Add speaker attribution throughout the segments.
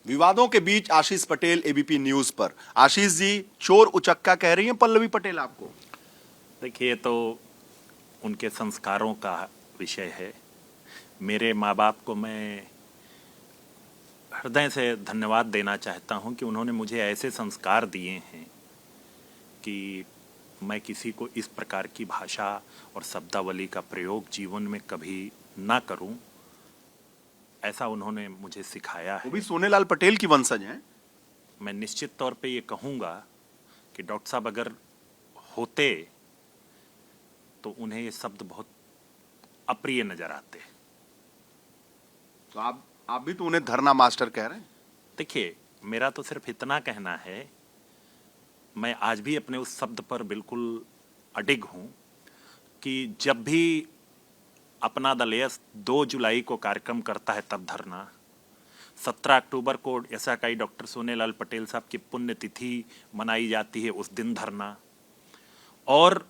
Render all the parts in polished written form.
Speaker 1: विवादों के बीच आशीष Patel ABP news पर। आशीष जी, चोर उचक्का कह रही हैं पल्लवी पटेल आपको।
Speaker 2: देखिए, तो उनके संस्कारों का विषय है। मेरे माँ बाप को मैं हृदय से धन्यवाद देना चाहता हूँ कि उन्होंने मुझे ऐसे संस्कार दिए हैं कि मैं किसी को इस प्रकार की भाषा और शब्दावली का प्रयोग जीवन में कभी ना करूं, ऐसा उन्होंने मुझे सिखाया है।
Speaker 1: वो भी सोनेलाल पटेल की वंशज हैं।
Speaker 2: मैं निश्चित तौर पे ये कहूँगा कि डॉक्टर साहब अगर होते तो उन्हें ये शब्द बहुत अप्रिय नजर आते।
Speaker 1: तो आप भी तो उन्हें धरना मास्टर कह रहे हैं।
Speaker 2: देखिए, मेरा तो सिर्फ इतना कहना है, मैं आज भी अपने उस शब्द पर बिल्कुल अडिग हूं कि जब भी अपना दल 2 जुलाई को कार्यक्रम करता है तब धरना, 17 अक्टूबर को एसआईआई डॉक्टर सोनेलाल पटेल साहब की पुण्यतिथि मनाई जाती है उस दिन धरना, और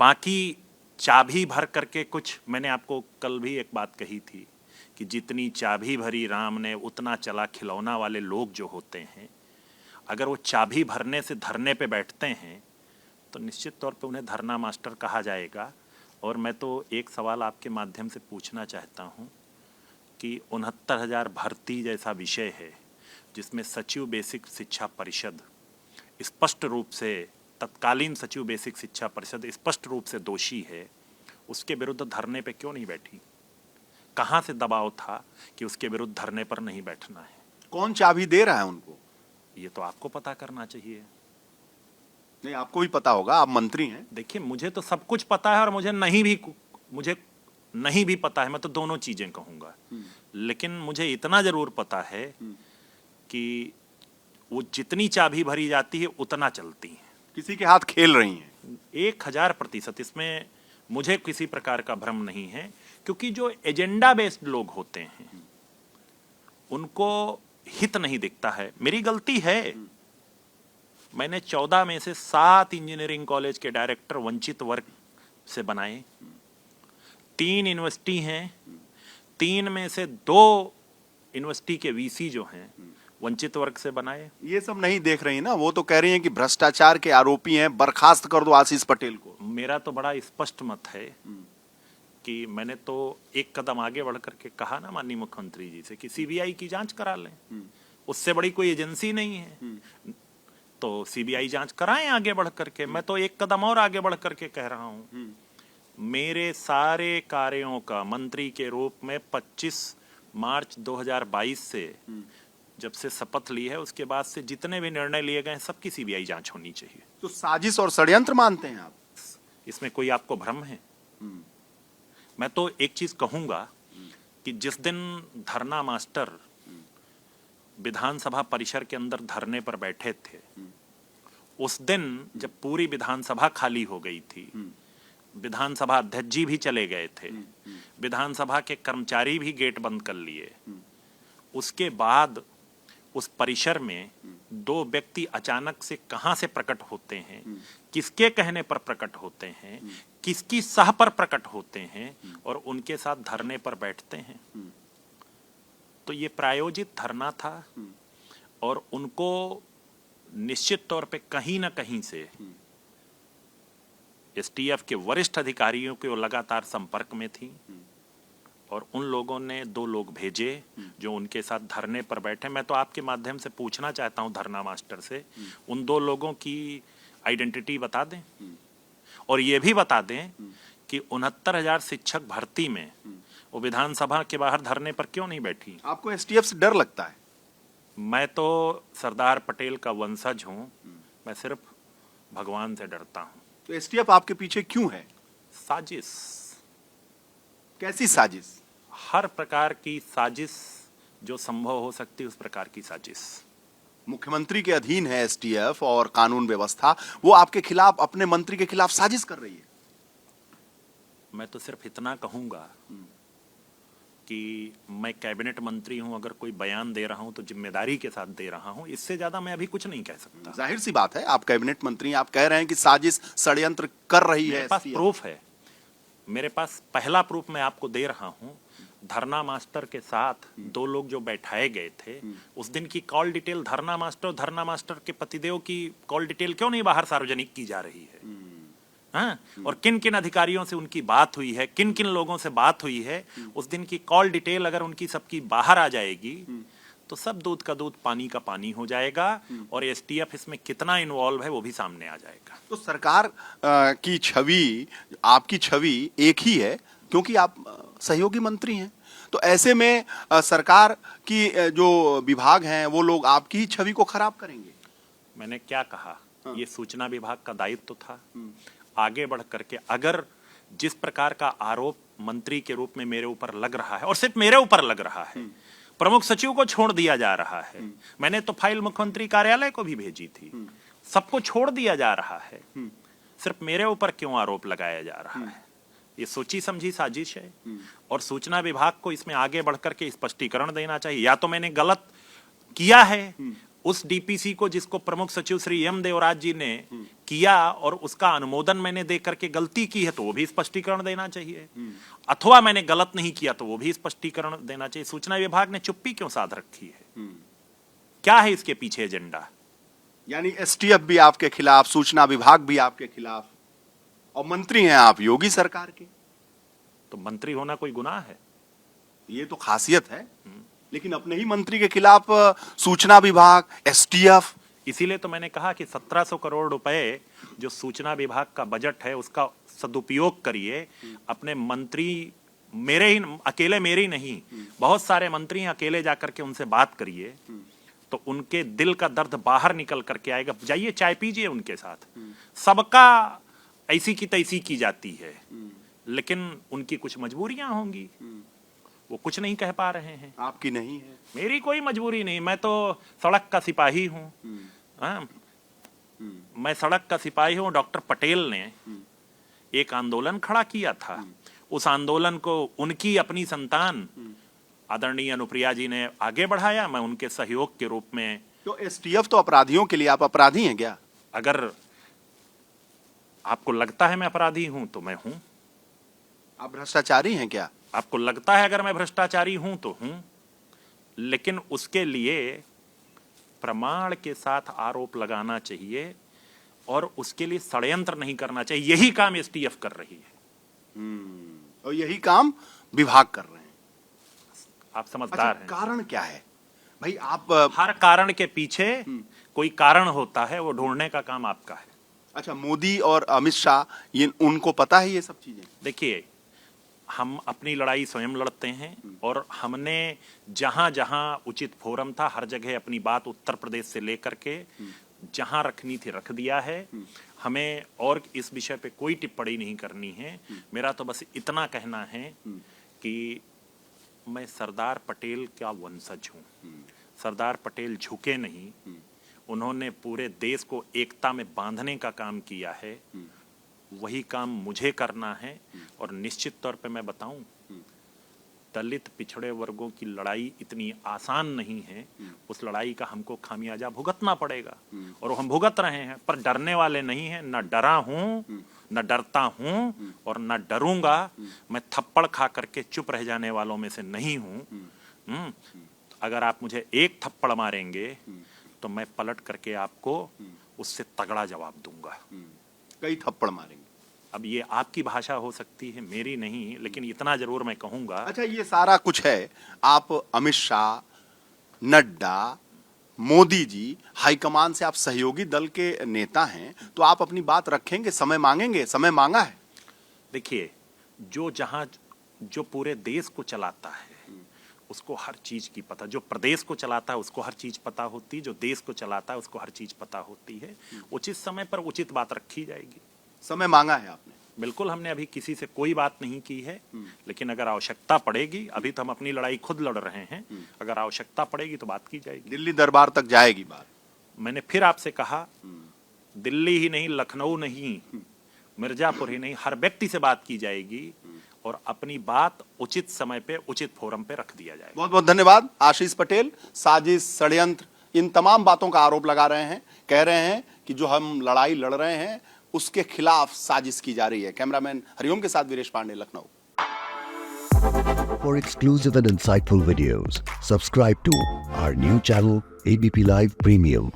Speaker 2: बाकी चाबी भर करके कुछ, मैंने आपको कल भी एक बात कही थी कि जितनी चाबी भरी राम ने उतना चला खिलौना वाले लोग जो होते हैं, अगर वो चाबी भरने से धरने पे बैठते हैं तो निश्चित तौर पे उन्हें धरना मास्टर कहा जाएगा। और मैं तो एक सवाल आपके माध्यम से पूछना चाहता हूँ कि 69,000 भर्ती जैसा विषय है जिसमें सचिव बेसिक शिक्षा परिषद स्पष्ट रूप से, तत्कालीन सचिव बेसिक शिक्षा परिषद स्पष्ट रूप से दोषी है, उसके विरुद्ध धरने पे क्यों नहीं बैठी? कहाँ से दबाव था कि उसके विरुद्ध धरने पर नहीं बैठना है?
Speaker 1: कौन चाबी दे रहा है उनको?
Speaker 2: ये तो आपको पता करना चाहिए।
Speaker 1: नहीं, आपको भी पता होगा, आप मंत्री हैं।
Speaker 2: देखिए, मुझे तो सब कुछ पता है और मुझे नहीं भी पता है, मैं तो दोनों चीजें कहूंगा। लेकिन मुझे इतना जरूर पता है कि वो जितनी चाबी भरी जाती है उतना चलती है।
Speaker 1: किसी के हाथ खेल रही हैं।
Speaker 2: 1000%। इसमें मुझे किसी प्रकार का भ्रम नहीं है, क्योंकि जो एजेंडा बेस्ड लोग होते हैं उनको हित नहीं दिखता है। मेरी गलती है, मैंने 14 में से 7 इंजीनियरिंग कॉलेज के डायरेक्टर वंचित वर्ग से बनाए। 3 यूनिवर्सिटी हैं, 3 में से 2 यूनिवर्सिटी के वीसी जो हैं वंचित वर्ग से बनाए।
Speaker 1: ये सब नहीं देख रही ना, वो तो कह रही हैं कि भ्रष्टाचार के आरोपी हैं, बर्खास्त कर दो आशीष पटेल को।
Speaker 2: मेरा तो बड़ा स्पष्ट मत है कि मैंने तो एक कदम आगे बढ़ करके कहा ना माननीय मुख्यमंत्री जी से कि सीबीआई की जांच करा लें। उससे बड़ी कोई एजेंसी नहीं है, तो सीबीआई जांच कराएं आगे बढ़ करके। मैं तो एक कदम और आगे बढ़ करके कह रहा हूं, मेरे सारे कार्यों का मंत्री के रूप में 25 मार्च 2022 से जब से शपथ ली है उसके बाद से जितने भी निर्णय लिए गए सबकी सीबीआई जांच होनी चाहिए।
Speaker 1: तो साजिश और षड्यंत्र मानते हैं आप?
Speaker 2: इसमें कोई आपको भ्रम है? मैं तो एक चीज कहूंगा कि जिस दिन धरना मास्टर विधानसभा परिसर के अंदर धरने पर बैठे थे, उस दिन जब पूरी विधानसभा खाली हो गई थी, विधानसभा अध्यक्ष जी भी चले गए थे, विधानसभा के कर्मचारी भी गेट बंद कर लिए, उसके बाद उस परिसर में 2 व्यक्ति अचानक से कहां से प्रकट होते हैं, किसके कहने पर प्रकट होते हैं, किसकी सह पर प्रकट होते हैं और उनके साथ धरने पर बैठते हैं। तो ये प्रायोजित धरना था और उनको निश्चित तौर पे कहीं ना कहीं से एसटीएफ के वरिष्ठ अधिकारियों के वो लगातार संपर्क में थी और उन लोगों ने 2 लोग भेजे जो उनके साथ धरने पर बैठे। मैं तो आपके माध्यम से पूछना चाहता हूं धरना मास्टर से, उन 2 लोगों की आइडेंटिटी बता दें और ये भी बता दें कि 69,000 शिक्षक भर्ती में वो विधानसभा के बाहर धरने पर क्यों नहीं बैठी?
Speaker 1: आपको एसटीएफ से डर लगता है?
Speaker 2: मैं तो सरदार पटेल का वंशज हूं, मैं सिर्फ भगवान से डरता हूं।
Speaker 1: तो एसटीएफ आपके पीछे क्यों है?
Speaker 2: साजिश।
Speaker 1: कैसी साजिश?
Speaker 2: हर प्रकार की साजिश जो संभव हो सकती है उस प्रकार की साजिश।
Speaker 1: मुख्यमंत्री के अधीन है एसटीएफ और कानून व्यवस्था, वो आपके खिलाफ, अपने मंत्री के खिलाफ साजिश कर रही है।
Speaker 2: मैं तो सिर्फ इतना कहूंगा कि मैं कैबिनेट मंत्री हूं, अगर कोई बयान दे रहा हूं तो जिम्मेदारी के साथ दे रहा हूं, इससे ज्यादा मैं अभी कुछ नहीं कह सकता।
Speaker 1: जाहिर सी बात है, आप कैबिनेट मंत्री हैं, आप कह रहे हैं कि साजिश षड्यंत्र कर रही है।
Speaker 2: मेरे पास प्रूफ है, मेरे पास पहला प्रूफ मैं आपको दे रहा हूं। धरना मास्टर के साथ दो लोग जो बैठाए गए थे, उस दिन की कॉल डिटेल धरना मास्टर के पतिदेव की कॉल डिटेल क्यों नहीं बाहर सार्वजनिक की जा रही है? हाँ? और किन किन अधिकारियों से उनकी बात हुई है, किन किन लोगों से बात हुई है, उस दिन की कॉल डिटेल अगर उनकी सबकी बाहर आ जाएगी तो सब दूध का दूध पानी का पानी हो जाएगा और एसटीएफ इसमें कितना इन्वॉल्व है वो भी सामने आ जाएगा।
Speaker 1: तो सरकार की छवि, आपकी छवि एक ही है क्योंकि आप सहयोगी मंत्री हैं। तो ऐसे में सरकार की जो विभाग हैं वो लोग आपकी ही छवि को खराब करेंगे।
Speaker 2: मैंने क्या कहा, ये सूचना विभाग का दायित्व था। आगे बढ़ करके अगर जिस प्रकार का आरोप मंत्री के रूप में मेरे ऊपर लग रहा है, और सिर्फ मेरे ऊपर लग रहा है, प्रमुख सचिव को छोड़ दिया जा रहा है, मैंने तो फाइल मुख्यमंत्री कार्यालय को भी भेजी थी, सबको छोड़ दिया जा रहा है, सिर्फ मेरे ऊपर क्यों आरोप लगाया जा रहा है? ये सोची समझी साजिश है और सूचना विभाग को इसमें आगे बढ़ करके स्पष्टीकरण देना चाहिए। या तो मैंने गलत किया है, उस डीपीसी को जिसको प्रमुख सचिव श्री एम देवराज जी ने किया और उसका अनुमोदन मैंने दे करके गलती की है तो वो भी स्पष्टीकरण देना चाहिए, अथवा मैंने गलत नहीं किया तो वो भी स्पष्टीकरण देना चाहिए। सूचना विभाग ने चुप्पी क्यों साध रखी है? क्या है इसके पीछे एजेंडा?
Speaker 1: यानी एसटीएफ भी आपके खिलाफ, सूचना विभाग भी आपके खिलाफ, और मंत्री हैं आप योगी सरकार के।
Speaker 2: तो मंत्री होना कोई गुनाह है?
Speaker 1: ये तो खासियत है, लेकिन अपने ही मंत्री के खिलाफ सूचना विभाग, एसटीएफ।
Speaker 2: इसीलिए तो मैंने कहा कि 1700 करोड़ रुपए जो सूचना विभाग का बजट है उसका सदुपयोग करिए। अपने मंत्री, मेरे ही अकेले मेरे ही नहीं, बहुत सारे मंत्री अकेले जाकर के उनसे बात करिए तो उनके दिल का दर्द बाहर निकल करके आएगा। जाइए चाय पीजिए उनके साथ। सबका ऐसी की तैसी की जाती है, लेकिन उनकी कुछ मजबूरियां होंगी, वो कुछ नहीं कह पा रहे हैं।
Speaker 1: आपकी नहीं है?
Speaker 2: मेरी कोई मजबूरी नहीं, मैं तो सड़क का सिपाही हूँ। मैं सड़क का सिपाही हूँ। डॉक्टर पटेल ने एक आंदोलन खड़ा किया था, उस आंदोलन को उनकी अपनी संतान आदरणीय अनुप्रिया जी ने आगे बढ़ाया, मैं उनके सहयोग के रूप में।
Speaker 1: तो एसटीएफ तो अपराधियों के लिए, आप अपराधी हैं क्या?
Speaker 2: अगर आपको लगता है मैं अपराधी हूं तो मैं हूं।
Speaker 1: आप भ्रष्टाचारी हैं क्या?
Speaker 2: आपको लगता है अगर मैं भ्रष्टाचारी हूं तो हूं, लेकिन उसके लिए प्रमाण के साथ आरोप लगाना चाहिए और उसके लिए षड्यंत्र नहीं करना चाहिए। यही काम एसटीएफ कर रही है
Speaker 1: और यही काम विभाग कर रहे हैं।
Speaker 2: आप समझदार हैं।
Speaker 1: कारण क्या है भाई? आप
Speaker 2: हर कारण के पीछे कोई कारण होता है, वो ढूंढने का काम आपका है।
Speaker 1: अच्छा, मोदी और अमित शाह, ये उनको पता है ये सब चीजें?
Speaker 2: देखिए, हम अपनी लड़ाई स्वयं लड़ते हैं और हमने जहां जहां उचित फोरम था हर जगह अपनी बात उत्तर प्रदेश से लेकर के जहां रखनी थी रख दिया है। हमें और इस विषय पे कोई टिप्पणी नहीं करनी है। मेरा तो बस इतना कहना है कि मैं सरदार पटेल का वंशज हूँ। सरदार पटेल झुके नहीं, उन्होंने पूरे देश को एकता में बांधने का काम किया है। वही काम मुझे करना है और निश्चित तौर पे मैं बताऊं, दलित पिछड़े वर्गों की लड़ाई इतनी आसान नहीं है। उस लड़ाई का हमको खामियाजा भुगतना पड़ेगा और वो हम भुगत रहे हैं, पर डरने वाले नहीं हैं। न डरा हूं, न डरता हूं और न डरूंगा। मैं थप्पड़ खा करके चुप रह जाने वालों में से नहीं हूं। अगर आप मुझे एक थप्पड़ मारेंगे तो मैं पलट करके आपको उससे तगड़ा जवाब दूंगा।
Speaker 1: कई थप्पड़ मारेंगे।
Speaker 2: अब ये आपकी भाषा हो सकती है, मेरी नहीं, लेकिन इतना जरूर मैं कहूंगा।
Speaker 1: अच्छा, ये सारा कुछ है, आप अमित शाह, नड्डा, मोदी जी, हाईकमान से आप सहयोगी दल के नेता हैं, तो आप अपनी बात रखेंगे, समय मांगेंगे? समय मांगा है?
Speaker 2: देखिए, जो पूरे देश को चलाता है उसको हर चीज की पता, जो प्रदेश को चलाता है उसको हर चीज पता होती, जो देश को चलाता है उसको हर चीज पता होती है। उचित समय पर उचित बात रखी जाएगी।
Speaker 1: समय मांगा है आपने?
Speaker 2: बिल्कुल, हमने अभी किसी से कोई बात नहीं की है, लेकिन अगर आवश्यकता पड़ेगी, अभी तो हम अपनी लड़ाई खुद लड़ रहे हैं, अगर आवश्यकता पड़ेगी तो बात की जाएगी।
Speaker 1: दिल्ली दरबार तक जाएगी बात? मैंने
Speaker 2: फिर आपसे कहा, दिल्ली ही नहीं, लखनऊ नहीं, मिर्जापुर ही नहीं, हर व्यक्ति से बात की जाएगी और अपनी बात उचित समय पे उचित फोरम पे रख दिया जाएगा।
Speaker 1: बहुत बहुत धन्यवाद। आशीष पटेल साजिश, षड्यंत्र, इन तमाम बातों का आरोप लगा रहे हैं, कह रहे हैं कि जो हम लड़ाई लड़ रहे हैं उसके खिलाफ साजिश की जा रही है। कैमरामैन हरिओम के साथ Viresh Pandey, Lucknow.
Speaker 3: For exclusive and insightful videos, subscribe to our new channel ABP Live Premium.